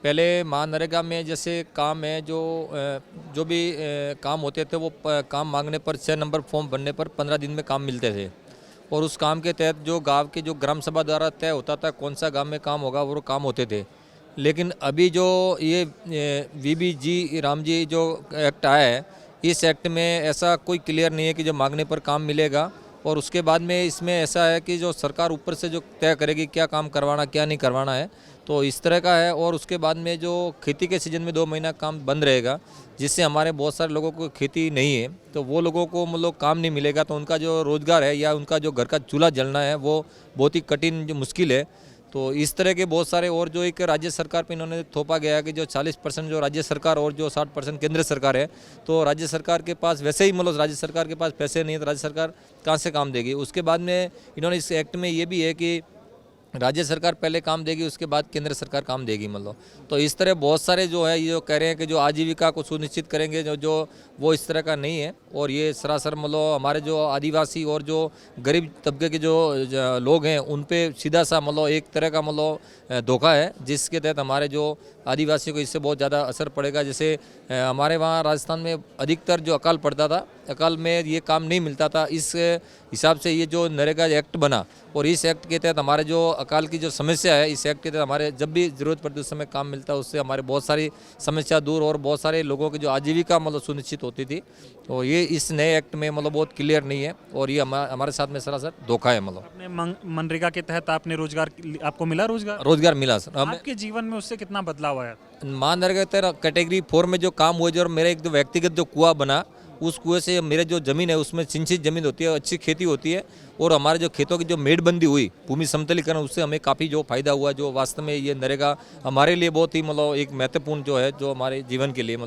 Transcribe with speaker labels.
Speaker 1: पहले मनरेगा में जैसे काम है जो भी काम होते थे वो काम मांगने पर 6 नंबर फॉर्म भरने पर 15 दिन में काम मिलते थे और उस काम के तहत जो गांव के जो ग्राम सभा द्वारा तय होता था कौन सा गांव में काम होगा वो काम होते थे। लेकिन अभी जो ये VBG रामजी जो एक्ट आया है, इस एक्ट में ऐसा कोई क्लियर नहीं है कि जो मांगने पर काम मिलेगा और उसके बाद में इसमें ऐसा है कि जो सरकार ऊपर से जो तय करेगी क्या काम करवाना क्या नहीं करवाना है, तो इस तरह का है। और उसके बाद में जो खेती के सीज़न में 2 महीना काम बंद रहेगा, जिससे हमारे बहुत सारे लोगों को खेती नहीं है तो वो लोगों को मतलब काम नहीं मिलेगा, तो उनका जो रोज़गार है या उनका जो घर का चूल्हा जलना है वो बहुत ही कठिन जो मुश्किल है। तो इस तरह के बहुत सारे और जो एक राज्य सरकार पे इन्होंने थोपा गया है कि जो 40% जो राज्य सरकार और जो 60% केंद्र सरकार है, तो राज्य सरकार के पास वैसे ही मतलब राज्य सरकार के पास पैसे नहीं है तो राज्य सरकार कहाँ से काम देगी। उसके बाद में इन्होंने इस एक्ट में ये भी है कि राज्य सरकार पहले काम देगी उसके बाद केंद्र सरकार काम देगी मतलब। तो इस तरह बहुत सारे जो है ये जो कह रहे हैं कि जो आजीविका को सुनिश्चित करेंगे जो वो इस तरह का नहीं है। और ये सरासर मतलब हमारे जो आदिवासी और जो गरीब तबके के जो लोग हैं उन पे सीधा सा मतलब एक तरह का मतलब धोखा है, जिसके तहत हमारे जो आदिवासियों को इससे बहुत ज़्यादा असर पड़ेगा। जैसे हमारे वहाँ राजस्थान में अधिकतर जो अकाल पड़ता था, अकाल में ये काम नहीं मिलता था, इस हिसाब से ये जो नरेगा एक्ट बना और इस एक्ट के तहत हमारे जो अकाल की जो समस्या है, इस एक्ट के तहत हमारे जब भी ज़रूरत पड़ती है उस समय काम मिलता है, उससे हमारे बहुत सारी समस्या दूर और बहुत सारे लोगों की जो आजीविका मतलब सुनिश्चित होती थी। तो ये इस नए एक्ट में मतलब बहुत क्लियर नहीं है और ये हमारे साथ में सरासर धोखा है। मतलब
Speaker 2: अपने मनरेगा के तहत आपने रोजगार, आपको मिला
Speaker 1: रोजगार मिला सर।
Speaker 2: आपके जीवन में उससे कितना बदलाव आया?
Speaker 1: मनरेगा के तहत कैटेगरी 4 में जो काम हुए जो मेरा एक जो व्यक्तिगत जो कुआं बना, उस कुएं से मेरे जो ज़मीन है उसमें सिंचित ज़मीन होती है, अच्छी खेती होती है और हमारे जो खेतों की जो मेड़बंदी हुई, भूमि समतलीकरण, उससे हमें काफ़ी जो फायदा हुआ। जो वास्तव में ये नरेगा हमारे लिए बहुत ही मतलब एक महत्वपूर्ण जो है जो हमारे जीवन के लिए